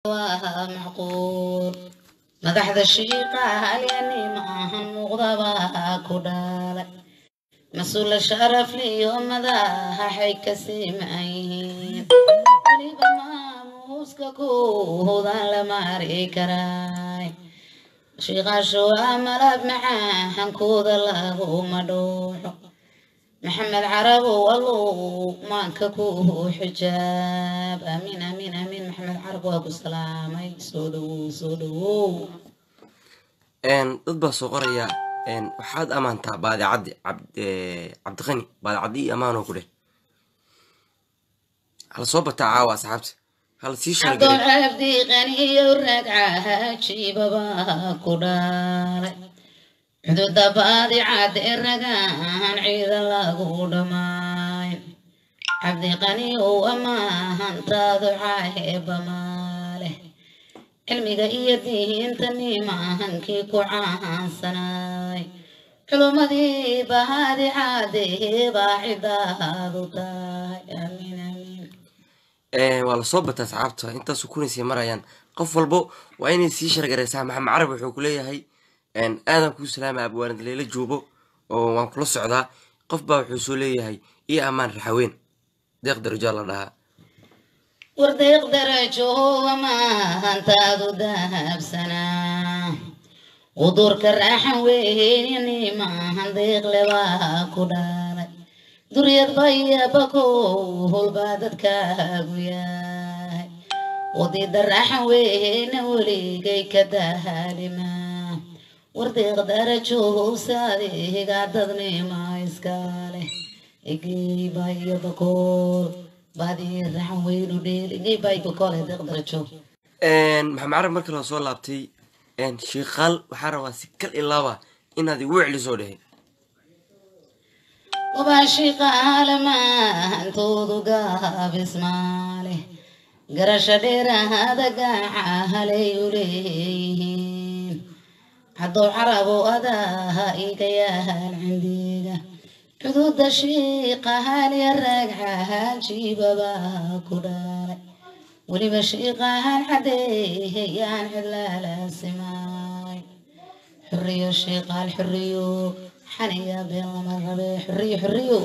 معقول مدحت الشيقة هل يعني معهم مغضبا كدالك مسؤول الشرف لي يوم مداها حيك سيمعين وليبا ما موسككو هذا لما ريكراي شيقة شو أملاب معاهم كوذا له مدوحو محمد عرب والله ما ككوه حجاب امين امين امين محمد عرب وابو سلام سودو سودو dad baa soo qoraya waxaad amaantaa baadicaddi cabdiqani baadicaddi iyo ammaanoo ku dheh hala soo bataa caawa asxaabta hala sii عبد عبدي غني ورقعها جي بابا كدار حدود باذعات الرقان عيد الله دماي عبدي غني وأمان تاذعاه بماله علمي إيدي انتني معهنكي كوعان سناي علومدي بهذه عادي باعدة ذوتاي آمين آمين waa la soo bataa asxaabta intaas kunaysay marayaan qof walbo waa inay sii shargaraysaa maxamed carab wuxuu ku leeyahay aadan kuu salaama abwaanad leela joobo oo waan kula socdaa qof baa wuxuu soo leeyahay iyo ammaan raxaween deeq darajo la dhahaa ورديق درجو وما انت ذو ذهب سنة ودورك الراحة ويني ما هنديق لواك ودارك دريد بيا بكو البادت كاقوياي وديد الراحة وين وليقي كدهالي ما ورديق درجو سادي قاددني ما يسكالي إيقي بيا بكو بعدين راح وين وديل جاي باي بقول هذا قدر تشوف maxamed carab markii la soo laabtay shiiqaal waxaa rabaa si kal ilaaba inaad igu celiso dhehe وباشي قال ما انتو ذقاب اسماله قرش دير هذا قاعة ليولين حدو عربو أداها إيقياها عنديقة حدود الشيقة هالي الرقعة جيب باكودالي ولي بشيقة هالحديه يان حلال السماي حريو الشيقة الحريو حنيا بيلا مرغبي حريو حريو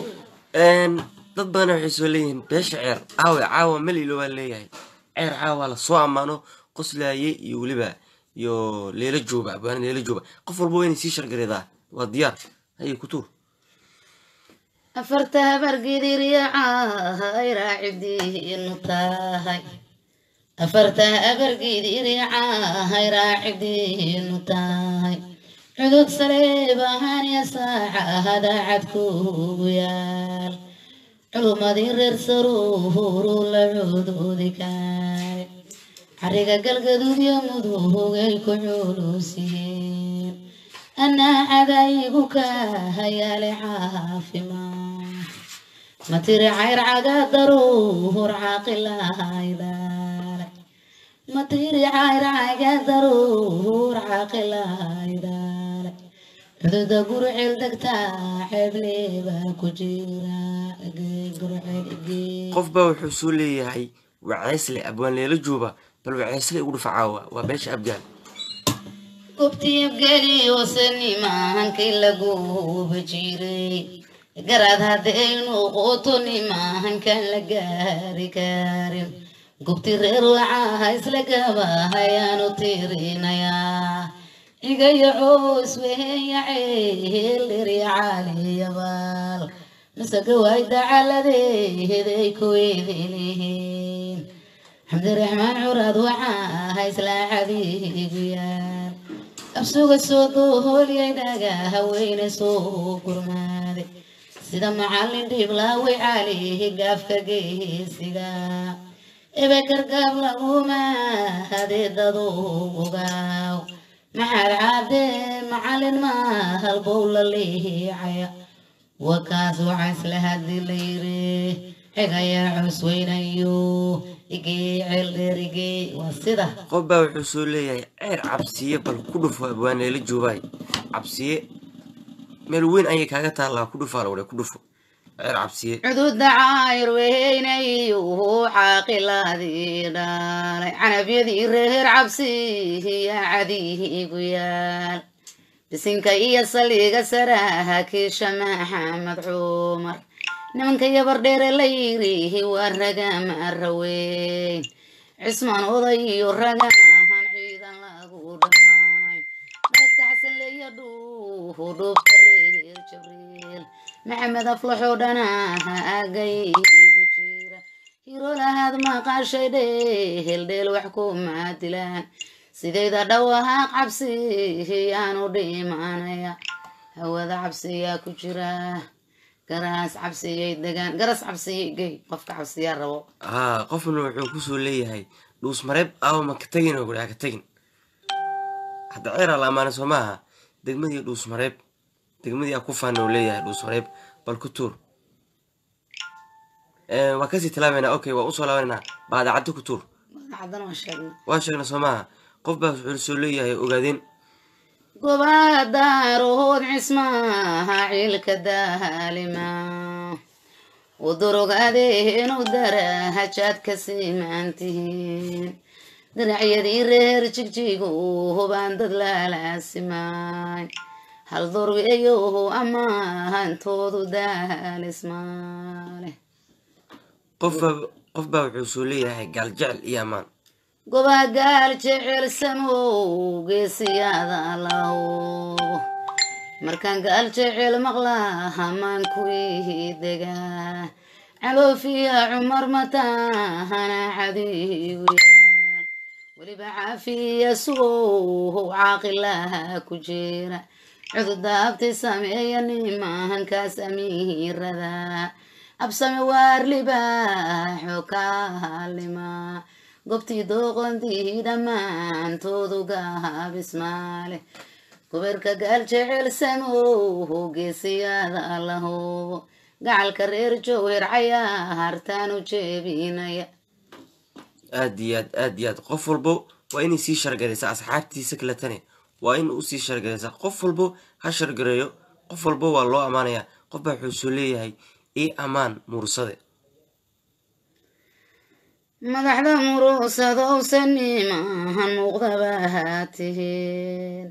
dad badan waxay soo leeyihiin beesha ceer caawa malilo waa leeyahay ceer caawa la soo ammaano qoslaaye iyo weliba iyo leela jooba abwaana leela jooba qof walba waa inay sii shargareedaa waa diyaar haye ku tuur أفرتها برقدي ريعاها يراعدي النطاهي أفرتها برقدي ريعاها يراعدي النطاهي حدود صليبة هاني ساعة هذا عدكو ويال علوم دير سرور لعودو كاري حريقة قلقدود يمدوه يكعولو سين أنا عذايبك هيا لعافما ما تري عير عقا ضرور عاقل هايدالك ما تري عير عقا ضرور عاقل هايدالك حدود قرعي لدكتا حبلي باكو جيرا قرعي qof baa wuxuu soo leeyahay wacaysle abwaan leela jooba bal wacaysle ugu dhufacaawa waa beesha abgaal قبتي بقالي وسني ما هنكي لقوه بجيري قراد هادين وقوتني ما هنكن لقاري كارم قبتي غير وعاها يسلقابا هيا نطيرين يا إيقا عوس وهي عيل ريعالي يبال مسك وايد على ذي كويذي ليهين حمد الرحمن عراد وعاها يسلاح ذي قيال أبسوق السوق ليداقا هوين سوق رمادي سيدا معلن ديبلاوي عليه قافك قيسيقا إبكر قبل وما هذي الضوقاو محال عادي معلن ما هالبول اللي عيا وكاسو عسل هدي الليري حقايا عسوين أيو إيجي علريجي وصيدا qof baa wuxuu soo leeyahay ceer cabsiye bal ku dhufo abwaan leela joobaay cabsiye meel weyn ayay kaaga taallaa ku dhufaa lawada ku dhufo عير عبسية عدود عاير وينيو عاقل هذه داري عنب يدي رهر عبسي يا عديه قيال بسنك إيا صليق سراها كيش محمد عمر نمنك يبردير الليري والرقام الروين عثمان وضي الرقام عيدا لاغو دماي dadka xasan leeya dhuuf kareer jibriil maxamed aflaxoo dhanaha aagaygu jira hiro lahaad maqashay dheeldheel wax kuma dilaan sidayda dhawaaq cabsi yaanu dhimanaya hawada cabsiyaa ku jira garas cabsiyay degaan garas cabsiyay gey qofka cabsiyaa rabo qofna wuxuu kusoo leeyahay dhuus mareeb aw ma ka tagin oo ka tagin hadda ceera la amaana soo maaha degmadii dhuus mareeb degmadii ku faano leeyahay dhuus mareeb bal ku tuur waa kasii talaabayna okay waa usoo laabanayna baadacado ku tuur baadacadana waa sheegna soo maaha qof baa wuxuu soo leeyahay ogaadeen goba daarood cismaha ciilka daalima ودرقادين ودرها جاد كسيمانتين دنعيدي رير جيجيجو باندد لا سمان هل ضرب ايوه اما هانتوضو دال اسماله قف باب عسولية قال جعل ايامان قبا قال جعل سمو قيسيادا الله مركان قال جعل مغلاها مانكوي دقا علو فيها عمر متاهنا حديويا ولي بعافية سوه عاقل لها كجيرة عدو دابتي سميني ما هنكاس أمير ذا أبسم وارلي باحو كالما قبتي دوغن دي دمان تودوغا بسماله كبرك قال جعل سموه قيسيادا الله قال كرير جوهر عيا هارتانو جيبينيا aad qof walbo waa inay sii shargaraysaa asxaabtiisa kale tani waa in uu sii shargaraysaa qof walbo ha shargareeyo qof walbo waa loo amaanayaa qof baa wuxuu soo leeyahay ii amaan mursade madaxda murusadow sanimahan muuqdaba haatihiin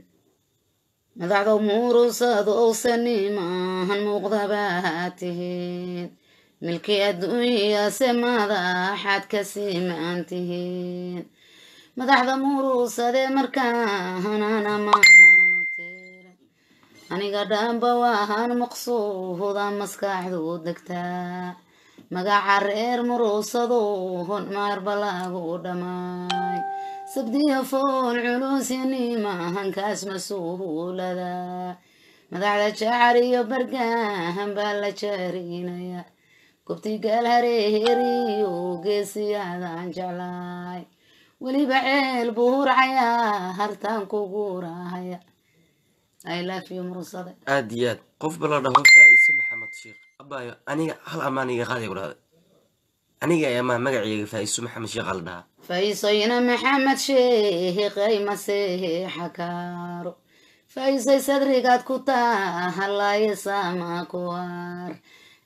madaxda murusadow sanimahan muuqdaba haatihiin milkii adduunya semada xad ka simaantihiin madaxda murusade markaanana maahan tiran aniga dhaanba waahan maqsuuda maskaxdu degtaa magaca reer murusadohon maarba lagu dhammaay sabdiya fool culusyanimahan kaas mas-uulada madaxda jacar iyo bargahan baa la jaarinaya gobtii gaal hareeriyo geesiyaadan jeclaay weliba ceel buurcayaa hartaan kugu raahaya I love you mursade aad iyo aad qof bala dhaho faa'iiso maxamed sheekh abaayo aniga hal amaan iga qaadi ku dhahday aniga ayaa magacayga faa'iiso maxamed sheekh la dhahaa faa'iisoyna maxamed sheekh ay maseexa kaaro faa'iisay sadrigaad ku tahalaaye sama kuwar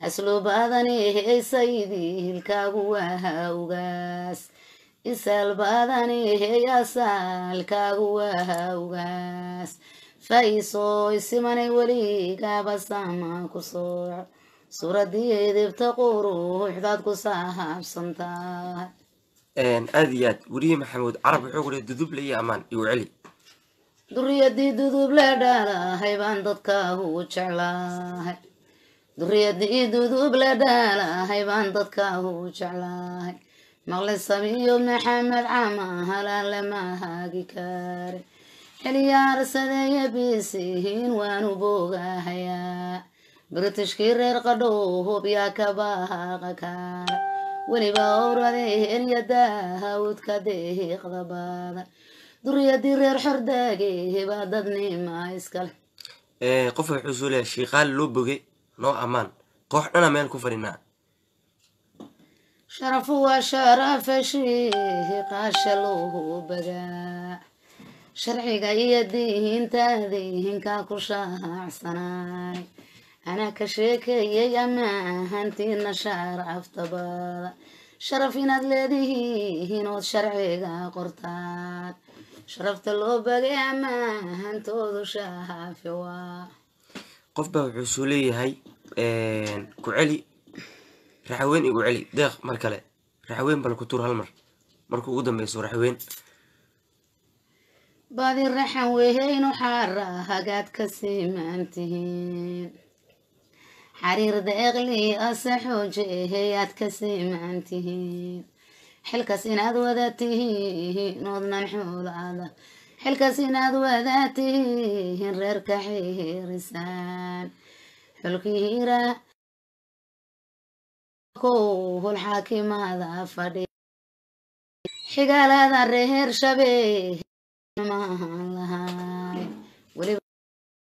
asluubadani hey saydiilkaagu waa ugaas isalbadani hey asaalkaagu waa ugaas faa'iisoy simanay weligaaba sama ku sooco suuradii edebta quruxdaad ku saabsantahay aad iyo aad weriye maxamuud carab wuxuu ku leeyahay duduble iyo amaan igu celi duriyadii duduble dhaalahay baan dadkaahu jeclahay duriyadii duduble dhaalahay baan dadkaahu jeclahay maqle samiyo maxamed cama halaan lama haagi kare xilyaarsadeeya bisihiin waanu boogahayaa britishkii reer qadhoob yaa ka baaqa kaara weliba owradeerya daawudka deeqda badan duriyadii reer xordaage baa dadnima iskale qof wuxuu soo leeyahay shiiqaal loo bogay noo amaan koox dhana meel ku fadhinaa sharafu waa sharafa shiiqaasha loo bagaa sharciga iyo diinta diinka ku shaacsanay أنا كشيكي يا ما هنتينا شرف تبادا شرفنا الذي هنا شرعي قرطان شرفت اللو بقى ما هنتوذو شافي qof baa wuxuu soo leeyahay ku celi raxaween igu celi deeq mar kale raxaween bal ku tur hal mar markuu ugu dambeyso raxaween baadi raxan weheynu xaara hagaad ka siimaantihiin xariir deeqli asaxoojeeyaad ka siimaantihiin xilkas inaad wadatihiin oodnan xuulaada xilkas inaad wadatihiin reerka xiirisaan xulkiira kowhul xaakimaada fadhi xigaalada reer shabee maahan lahay weliba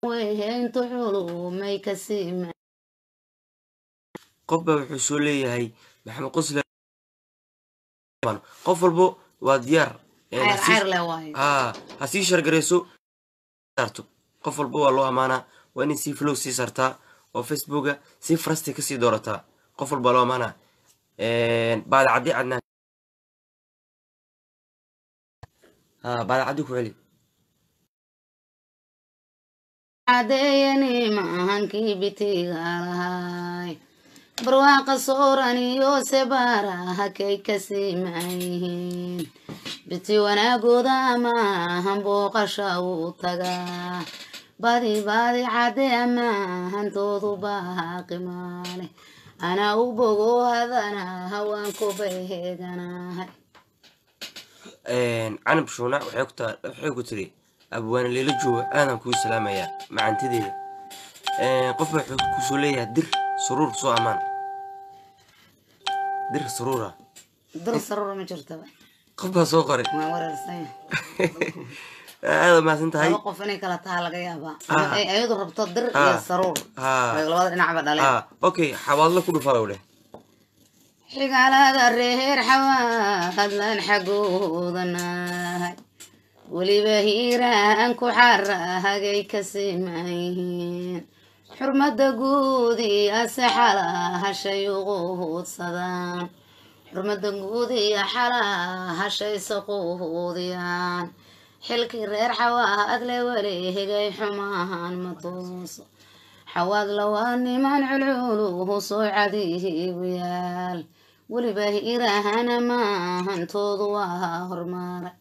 weyntu xulumay ka siima qof baa wuxuu soo leeyahay maxamed qosle qof walbo waa diyaar cayr le waayo ha sii shargareyso qof walbo waa loo amaanaa waa inay sii flow sii sartaa oo facebooka sii farasti kasii doorataa qof walba loo amaanaa baada caddi cadnaan baada caddi ku celi cadeeyani maahankii bitiga lahay barwaaqa sooran iyo sebaaraha kay ka siimayihiin biti wanaagooda amaahan booqasha uu tagaa badi cadde amaahantoodu baaqi maale anaa u bogo hadana haweenku beeganahay canab shuuna waxay ku tiri abwaane leela jooga aadan kuu salaamayaa macantadeeda qof baa wuxuu kusoo leeyahay dir suruur soo amaan dir suruura dir saruur ma jirtaba qof baa soo qoray waa wareersan aada mahadsan tahay laba qof inay kala taha laga yaabaa ayadu rabto dir iyo saruur labada dhinacba dhaleen okay xawaadla ku dhufalow dheh xigaalada reer xawaadlan xagoodanahay weliba hiiraan ku xarahagay ka simayihiin xurmada guud iyo asaxalahashay uquudsadaan xurmada guud iyo xalahashay saquudiyaan xilkii reer xawaad le waleegay xumahan ma tooso xawaad lawaa niman culculuhu soo cadiigu yaal weliba hiirahana maahantoodu waa horumara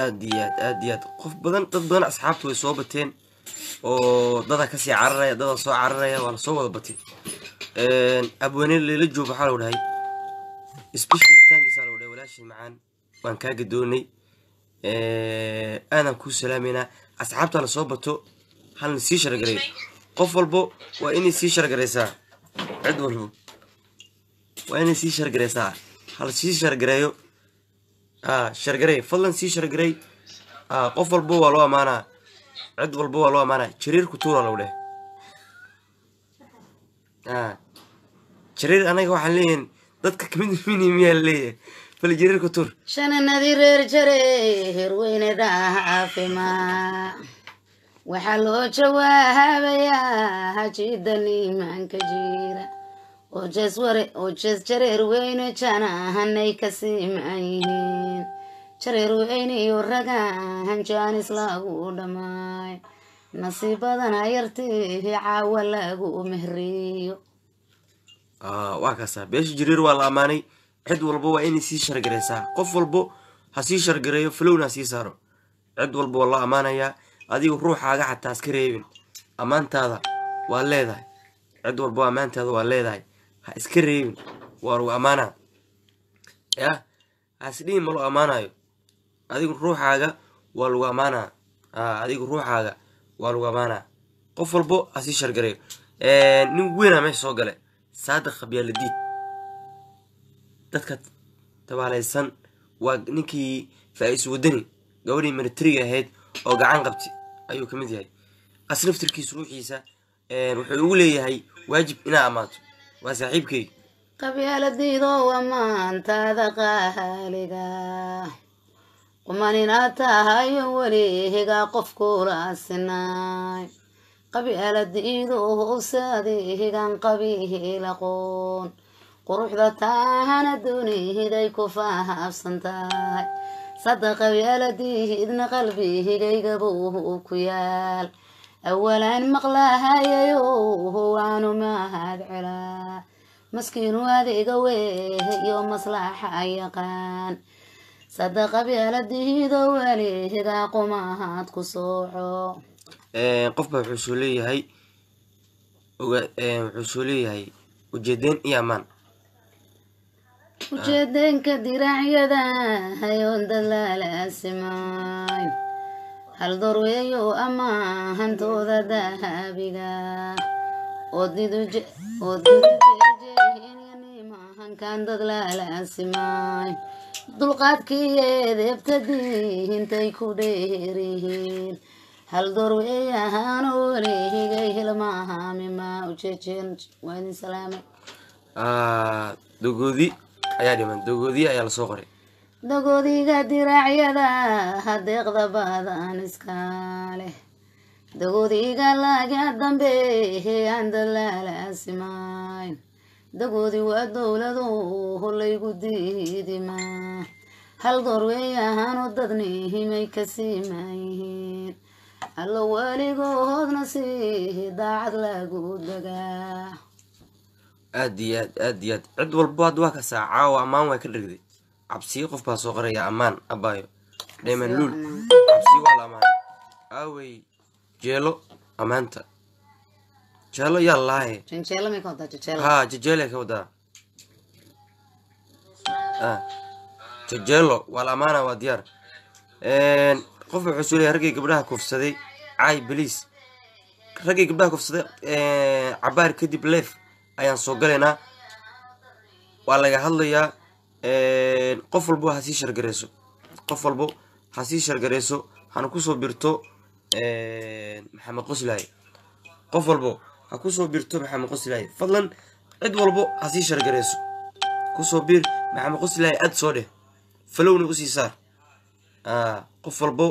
aad iyo aad qof badan dad badan asxaabtu way soo bateen oo dada kasii cararaya dada soo cararaya waa lasoo wada batay abwaane leela jooga waxaa lagu dhahay specialitaankiisa lagu dhahay walaashii macaan waan kaa gadoonay aadan kuu salaameynaa asxaabta la soo bato halna sii shargareeyo qof walbo waa inay sii shargareysaa cid walbo waa inay sii shargareysaa hal sii shargareeyo shargarey fadlan sii shargarey qof walbo waa loo amaanaa cid walbo waa loo amaanaa jariir ku tuura lagu dheh jariir anaga waxaan leeyahin dadka kamid mini miyaa laleeyahay bal jariir ku tuur shananadii reer jareer weyne dhaafimaa waxaa loo jawaabayaa hajida nimanka jiira oo jees jareer weyne janahanay ka siimayihiin jareer weyne iyo ragahan jaanis lagu dhammaay nasiibadana yartii caawa lagu mehriyo waa kaasa beesha jariir waa la amaanay cid walbo waa inay sii shargareysaa qof walbo ha sii shargareeyo flowna ha sii saaro cid walbo waa loo amaanayaa adigu ruuxaaga xataa iska reebin ammaantaada waa leedahay cid walbo ammaantaada waa leedahay ha iska reebin waa lagu ammaanaa yah hasdhihin ma lo ammaanayo adigu ruuxaaga waa lagu ammaanaa adigu ruuxaaga waa lagu ammaanaa qof walbo ha sii shargareeyo nin weynaa meesha soo gale saadiq khabyaaladiid dadka tabaalaysan waa ninkii faa-is wadani gabadhii militariga ahayd oo gacan qabti ayuu ka mid yahay aslaftirkiis ruuxiisa wuxuu ugu leeyahay waajib inaa ammaanto waa saaxiibkay qabyaaladiidoo ammaantaada qaaliga quman inaad tahayo welihiga qofkula sinaay qabyaalad iidoo saadigan qabiilaqoon quruxda taahana duniyday ku faafsantahay sada qabyaaladiidna qalbigaygabuu ku yaal awalan maqlahayayo waanu mahad celaa maskiinu adiga weeyo maslaxa yaqaan sada qabyaaladiido waliga qumahad ku sooco qofba wuxuu soo leeyahay ujeedeen iyo ammaan ujeedeenka diracyada hayoon dadlaalaasimayn hal dorweeyo amahantooda dahabiga oodidujenimahankan dadlaalaasimayn dulqaadkii eedeebtadii ku dheerihiin hal dorweeyahaano waligay hilmahamima ujeejeen waa idin salaamay dogoodi ayaa dhiman dogoodi ayaa lasoo qoray dogoodiga diracyada hadeeqda badan iska leh dogoodiga laga dambe aan dadlaalaasimayn dogoodi waa dowladu laygu diidima hal dorweeyahaano dadnihimay ka siimayihiin allo weligoodna si daacad lagu dagaa aad iyo aad cid walbo had waa kasaa caawa ammaan waa ka dhigday cabsiyo qof baa soo qoraya ammaan abaayo dheeman luul cabsiyo waa la ammaanay aawey jeelo ammaanta jeelo yaa laahe haa jejeele ka wadaa jejeelo waa la ammaana waa diyaar qof wuxuu soo leeyahay raggay gabdhaha kufsaday caay beliis raggay gabdhaha kufsaday cabaar kadib leef ayaan soo galaynaa waa laga hadlayaa qof walbo ha sii shargareyso qof walbo ha sii shargareyso hana kusoo birto maxamed qoslaaye qof walbo ha kusoo birto maxamed qoslaaye fadlan cid walbo ha sii shargareyso kusoo bir maxamed qoslaaye aad soo dheh falowna usii saar qof walbo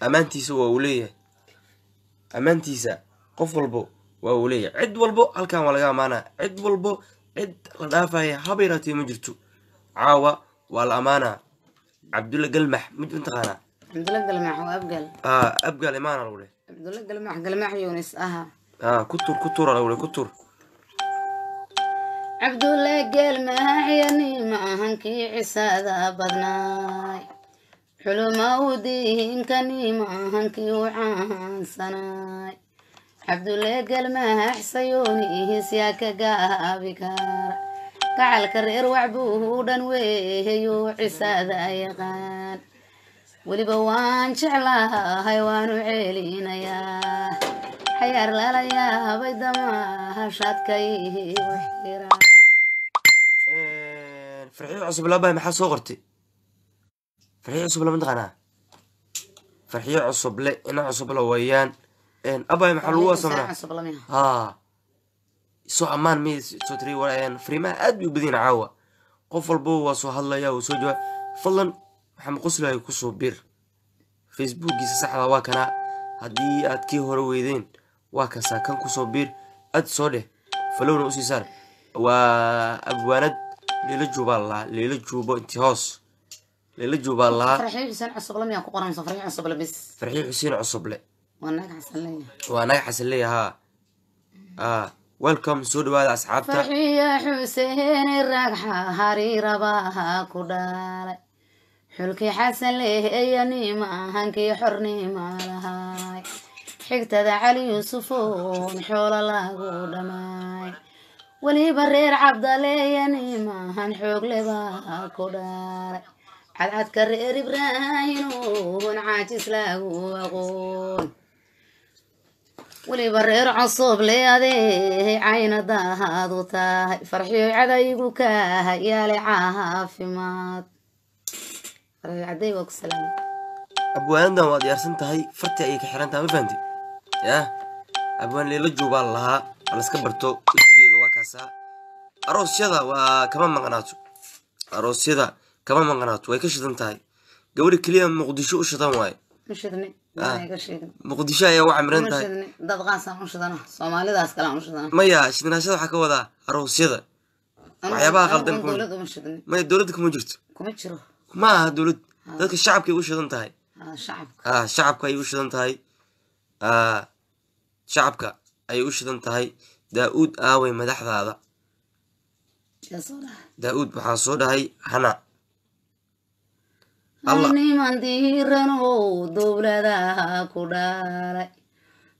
ammaantiisa waa uu leeyahay ammaantiisa qof walbo waa uu leeyahay cid walbo halkan waa laga ammaanaa cid walbo cid la dhaafaya haba yaraatee ma jirto caawa waa la ammaanaa cabdulla galmax mataqaanaa cabdulla galmax waa abgal abgal imaana lagu leh cabdulla galmax yunis aha kutur lagu leh kutur cabdulla galmax yani maahankii cisaada badnaay xulumawdihinkani maahankii u caansanaay cabdulla galmax sayonihiis yaa ka gaabi kara gacalka reer wacbuu dhan weeyo cisaada yaqaan weliba waan jeclahay waanu celinayaa xayaar lala yaabay damahashadkay waxira farxiyo cusub labaa maxaa soo qortay farxiyo cusub lama taqaanaa farxiyo cusub le ina cusub la wayaan abay maxaa lagu wasamnaa soo ammaan mi soo tiri fariimaha aad bay u badiyeen caawa qof walbo waa soo hadlaya uu soo jawaab fadlan maxamed qoslaaye kusoo bir facebookiisa saxda waa kana haddii aad kii hore weydeen waa kasaa kan kusoo bir aad soo dheh falowna usii saar waa abwaanad leela juubaa lahaa leela juubo inti hoos leela juubaa lahaa farxiyo xuseen cusuble miyaa ku qoranaysa farxiyo cusuble bis farxiyo xuseen cusuble waa naga xasan leeyahaa welcome soo dhawaada asxaabta farxiyo xuseen ragxa hariirabaha ku dhaalay xulkii xasan leeyani maahankii xornima lahay xigtada cali yuusufoon xoolo lagu dhamaay weliba reer cabdaleeyani maahan xooglebaa ku dhaalay cadcadka reer ibraahinuun caajis lagu aqoon weliba reer cusub leeadee caynadaadu tahay farxiyo cadaygu kaha yaale caafimaad farxiyo caday waa ku salaamay abwaanadan waa diyaarsan tahay farti ayay ka xiran tahay ma fahanti yah abwaan leela juubaa lahaa halaska barto wasigeeda waa kaasaa aroosyada waa kama maqnaato aroosyada kama maqnaato way ka shidan tahay gabadha keliya muqdisho u shidan waaye مشدني ما يقشيدني muqdisho ayaa u camiran tahay مشدني dad qaasaan u shidana Soomaalidaas kala u shidana maya shidnaashada waxaa ka wadaa aroosyada waxyaabaha qaldan kuma dawladda ma shidni maya dowladda kuma jirto kuma jiro ma aha dowlad dadka shacabka ay u shidan tahay shacabka shacabka ay u shidan tahay shacabka ay u shidan tahay daa'uud aaway madaxdaada daa'uud waxaa soo dhahay hana niman diiranow dowladaha ku dhaalay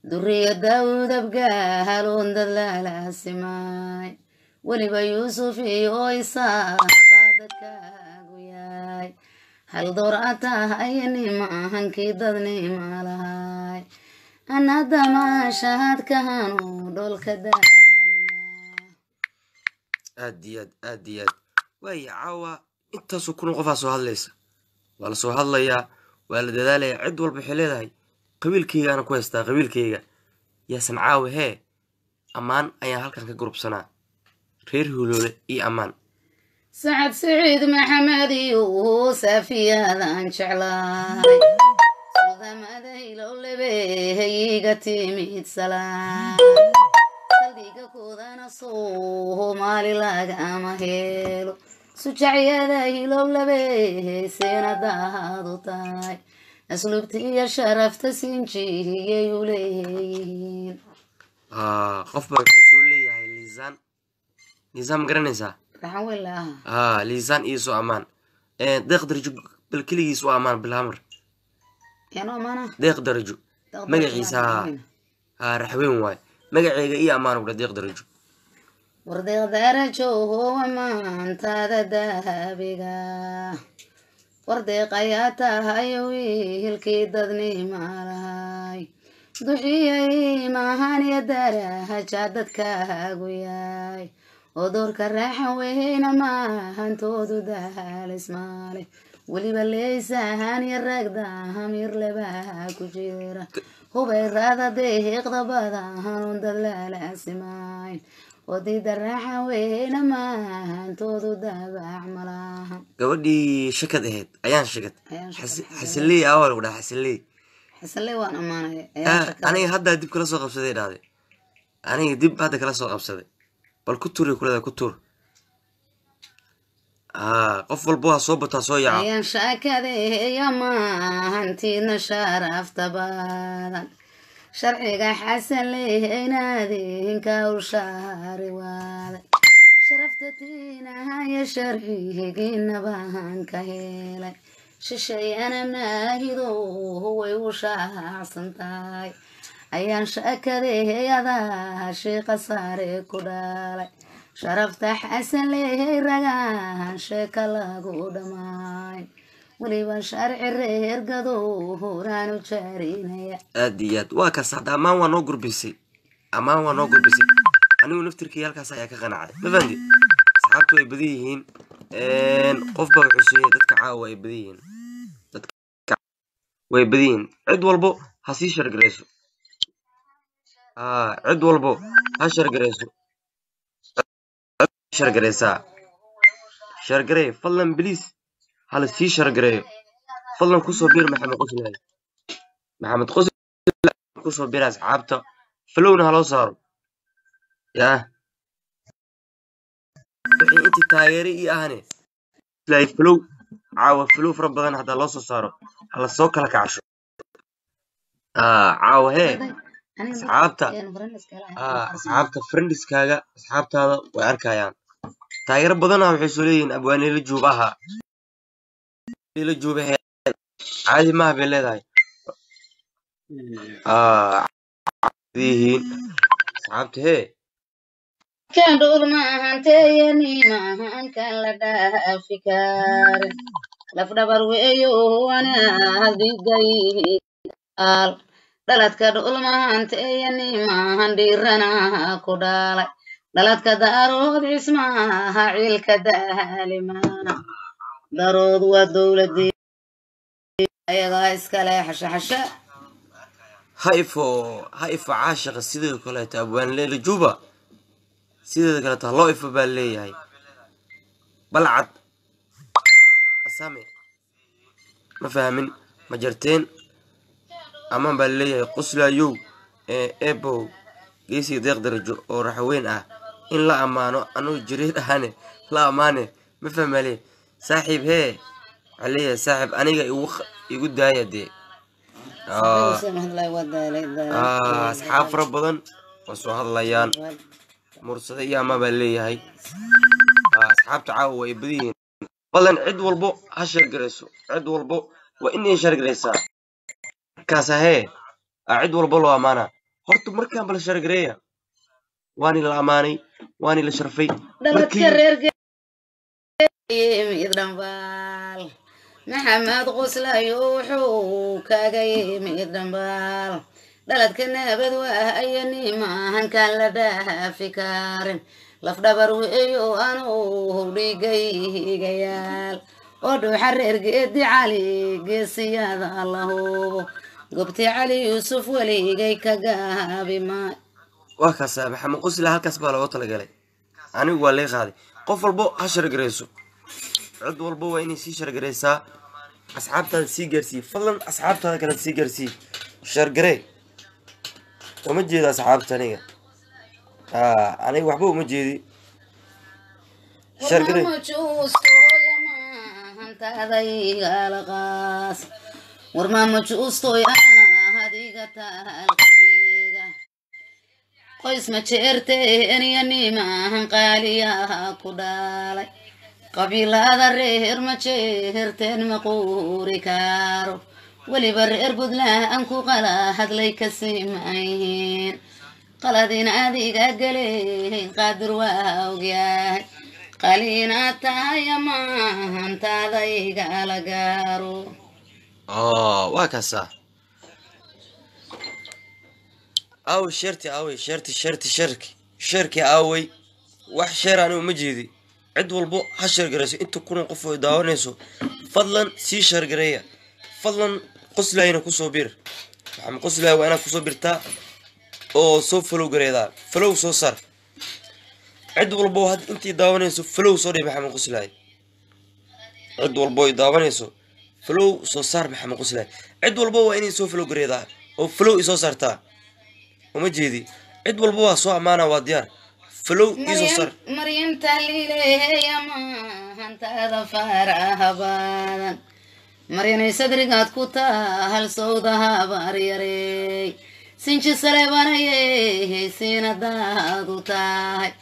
duriya daawud abgaaloon dad laalaasimay weliba yuusuf iyo isaaqa dadkaagu yahay hal door a tahay nimahankii dadnima lahay ana damaashahadkahanu dholka daalima aad iyo aad waaya caawa intaasoo kun qofaa soo hadlaysa waa la soo hadlayaa waa la dadaalayaa cid walba waxay leedahay qabiilkaygaana ku haystaa qabiilkayga yaasan caawa hee ammaan ayaan halkan ka gurubsanaa reer huloole iyo ammaan sacad siciid maxamed iyo saafiyaadan jeclaay suldamaadaylow lebeeyiga timid salaan saldhiga koodana soomaali lagama helo sujacyada hilow labeeseena daahadu tahay asluubta iyo sharafta sinjiyay u leeyihiin qofba wuxuu soo leeyahay liisaan ma garanaysaa raxan weyn liisaan iyo soo ammaan deeq darajo bal keligiis u ammaan bilhamar deeq darajo magaciisa raxweyn waaye magaceega iyo ammaan ugdha deeq darajo wardeeq darajo maantaada dahabiga wardeeq ayaa tahay wiilkii dadnima lahay duxiyay mahaniya daraja dadkaagu yahay oo doorka raaxan weyna mahantoodu daalismaale weliba leesahan iyo ragdahamir lebaa ku jira hubayrada deeqda badan dad laalasimayn وديد الراحة وين ما هنتوضو دابع ملاها gabadhii shakad ahayd ayaan shakad xasiley awal wada xasiley waan amaanay aniga hadda dib kala soo qabsaday dhaaday aniga dib hadda kala soo qabsaday bal ku tuuri kulada ku tuur qof walba waa soo bataa soo yaca ayaan shakaday ma hantiina sharafta badan sharciga xasan leeynaadinka u shaari waaday sharafta tiinahaya sharcigiina baan ka helay shishayana naahido way u shaacsan tahay ayaan shakadeeyada sheeqa saare ku dhalay sharafta xasan leey ragaan sheeka lagu dhamaay weliba sharci reer gadooraan u jaarinaya aad iyo aad waa kaas hadda ammaan waa noo gurbisay anigu naftirkii halkaas ayaa ka qanacday ma fahanti asxaabtu way badan yihiin qofba wuxuu sheegay dadka caawa way badan yihiin cid walbo ha sii shargareyso cid walbo ha shargareyso shargareysaa shargarey fadlan biliis هل في شرقري فضلا كوسو بير محمد قسم كوسو بير أصحابته فلونا هلو صاروا يا انت تايري اي اهني تلاقي فلو عاوة فلو في ربنا هذا لو صاروا هلا السوق لك عشو عاوة هي أصحابته فرندس كاغا أصحابته هذا وأركايان تاير بدنا وحسولين أبواني لجوبها إلى جوبه عادي ما بين هاي ذي صعبت هي كان دول ما هنتيني ما هنكن لدا فكار لفدا برويو وانا هذي جاي قال دلت كدول ما هنتيني ما هنديرنا كدال دلت كدارود اسمها عيل كدالمانا دارود ودولدي ايغا اسكاله حشا هايفو عاشق sidoo kale abwaan leela juba sidoo kale ta loo ifo baa leeyahay balcad asami ma fahmin ma jarteen أمان بالليه قسلا يو إبو جيسي ديق درجو أو رحوين إن لا أمانو أنو جريد أهاني لا أماني مفهم عليه صاحب هي عليه صاحب أنا يقول داية دي أصحاب فربضن وسو هذليان مرصدية ما بالليه هاي أصحاب تعاو يبدين فلان عد والبو هشر قريسو عد والبو وإني شر قريسا كاسا هي عد والبو لو أمانة هرتو مركان بلا شر قرية واني الأماني واني الشرفي مركي دنبال محمد غسلا يوحو كاقيم دنبال دلت كنابد وهايني ما هنكان لداها فكار لفدبر ويو أنو ريقي قيال ودو حرر قدي علي قسي هذا الله قبتي علي يوسف وليقي كاقابي ما وكاسا محمد غسلا هالكاس بالا وطلق علي أنا والله غادي قف البو هشر قريسو عد والبو وإني سي شر قريسا أصحابتها سي قرسي فضلا أصحابتها كانت سي قرسي شر قري ومجيد أصحابتها نيجا أنا وحبو مجيدي شر قري ورما مجوستو يا هديقة القبيقة قيس ما شيرتين يني ما هنقالي يا كدالي قبيل هذا الرير ما شيرتين مقوري كارو ولي برير بدلا أنكو قلا هدلي كسيمين قلدين هذيقة قلين قادر واوقياي قلينا تايا ما هنت هذيقة لقارو وكاسا أو شرتي أوي شركي أوي wax sheer anigu ma jeedi cid walbo ha sheergarayso inta kuna qof oo daawanayso fadlan sii sheergareeya fadlan qoslayna ku soo bir waxaan qoslay waa inaad ku soo birtaa oo soo follow gareedaa follow soo sar cid walbo had intii daawanayso follow soo dhig maxamed qoslay cid walbo ay daawanayso follow soo sar maxamed qoslay cid walbo waa inay soo follow gareedaa oo follow isoo sartaa uma jeedi cid walbo waa soo amaana waa diyaar فلو يزوسر مريم تاليلي يا ما انت هذا فارها بادا مريم صدري قد كوتا هل صوتها باريري سنشي سليباني سينا داغوتاي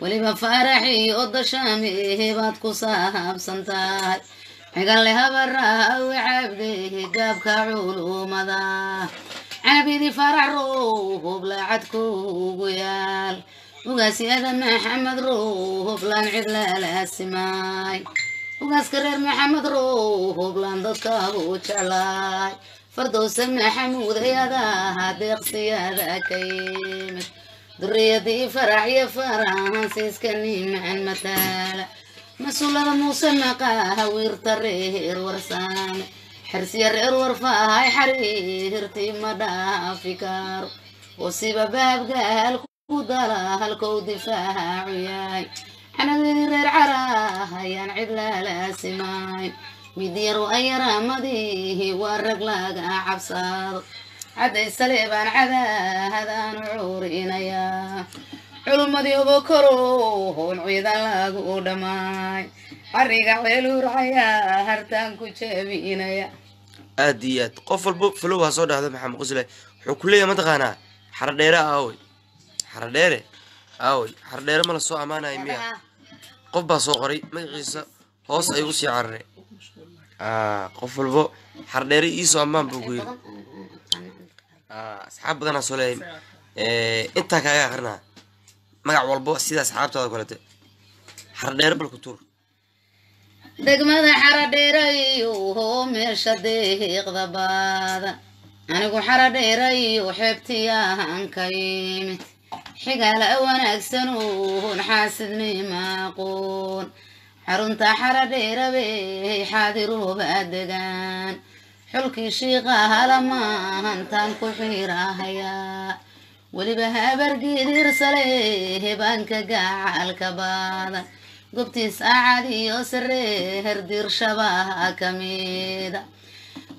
ولي بفرحي قد شامي بات كوساب سنتاي قال لها برا وعبدي جاب كعلوم ذا عبيدي فرح روح بلا عدكو ويال وقاس هذا محمد روح بلان عدلا لا سماي وقاس كرر محمد روح بلان ضدكابو جعلاي فردوس محمود هذا هادق سيادة كيمت دريدي فرح يا فرح سيسكني مع المثال مسؤول موسى مقاها ويرترير ورسام حرسي الرئر ورفاهي حريرتي مدى فكار وسيب باب قال ودلا هالكو دفاع وياي أنا غير عراه ينعد لا سماي مدير أي رمضيه والرجلاق عبصار عدي سليبان عذا هذا نعورينا يا علم دي بكروه نعيدا لاقو دماي حريق ويلو رعيا هرتان كجابينا يا أديات قفل بوب فلوها صودا هذا محمد قسلي حكولية مدغانا حرديرة أوي حرديرة أوي حرديرة ملا سو أمانة يميها قفبا صغري مجيسا هوس أيوسي عري قفل بوب حرديرة إيسو أمان بوكويل أصحاب بدنا سوليم إنتا كايا غرنا مقع والبو سيدا أصحاب تادا كولتي حرديرة بالكتور دقمدا حرديريو ميشا ديق دبادا أنيقو حرديريو حبتياهان كيمت حقال ونكسنو نحاسدني ماقون حرنتا حرديرة بي حاضرو بأدقان حلكي شيقاها لما هنتان كحيرا هيا ولي بها برقي رسليه بانك قاع الكبادا قبتي ساعدي يسري هردير شباها كميدا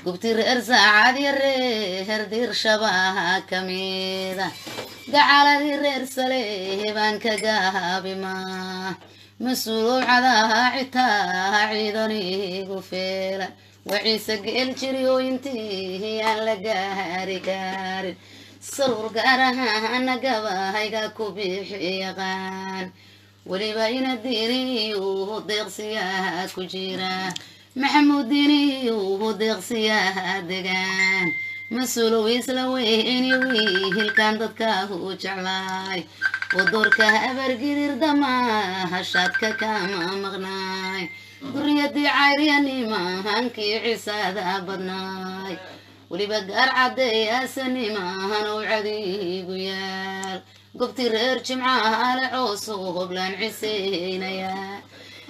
قبتي رساعة دي الرير دير شباها كميدة قعالة دي الرير سليبان كقابي ما مسؤول عذاها عتاها عيداني قفيلة وعيسى قيل جريو ينتهي على قاري قاري سرور قارها نقبا هيقا كوبيحي يغان ولي باين الديني وضيق سياها كجيرا محمود ديني وضيق سياها دقان مسؤول ويسلويني ويهل كان ضدكاه جعلاي ودوركه أبرقير دما هشاتك كاما مغناي دريدي عايرياني ما هنكي عسادا بدناي ولي بقار عدي أسني ما هنو عدي قيال قبتي ريرج معاها لعوصو بلان عسينا يا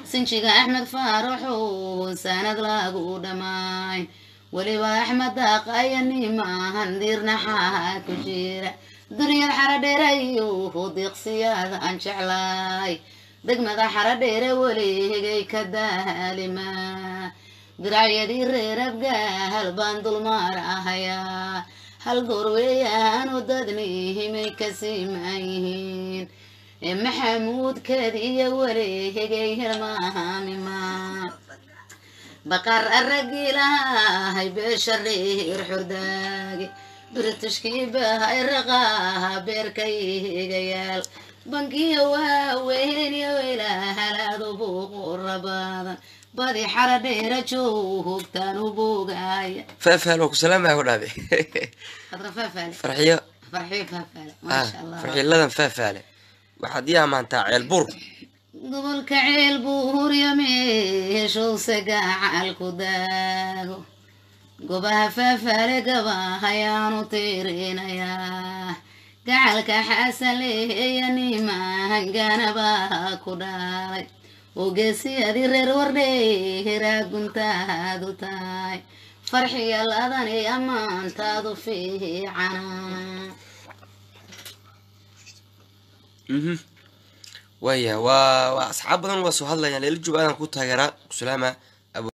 سنشيق أحمد فارحو ساند لاقو دماي ولي أحمد داقايني ما هندير نحاها كجيرة دريا الحرديريو ضيق سيادة أنشعلاي دقمة حرديرة ولي هجي كدالي ما درعي دي ربقى هالباندل ماراهيا هالقرويان وددني ميكسي معين محمود كذي ولي هجي المهامي ما بقر الرقيلة هاي بشرير حرداقي برتشكي بها الرقاها بيركي قيال بنكي وين يا ويلا هلا ضبوق الرباضة بادي حرديرة شوهوك تانو بوغايا فافل وكسلام يا ولادي خضرة فافل فرحية فافل ما شاء الله فرحية لدن فافل وحديها ما انت عيل قبل كعيل بور يميش وسقاع الكداغو قبها فافل قبها يانو تيرين يا قعلك حسن لي ينيما هنقانا باها كداي وقسي هذي رير وردي راقن تادو تاي فرحي الأذاني أمان تادو فيه عنا ويا واصحاب بدن وسو هادلايان ليل جوبان ku taageera salaama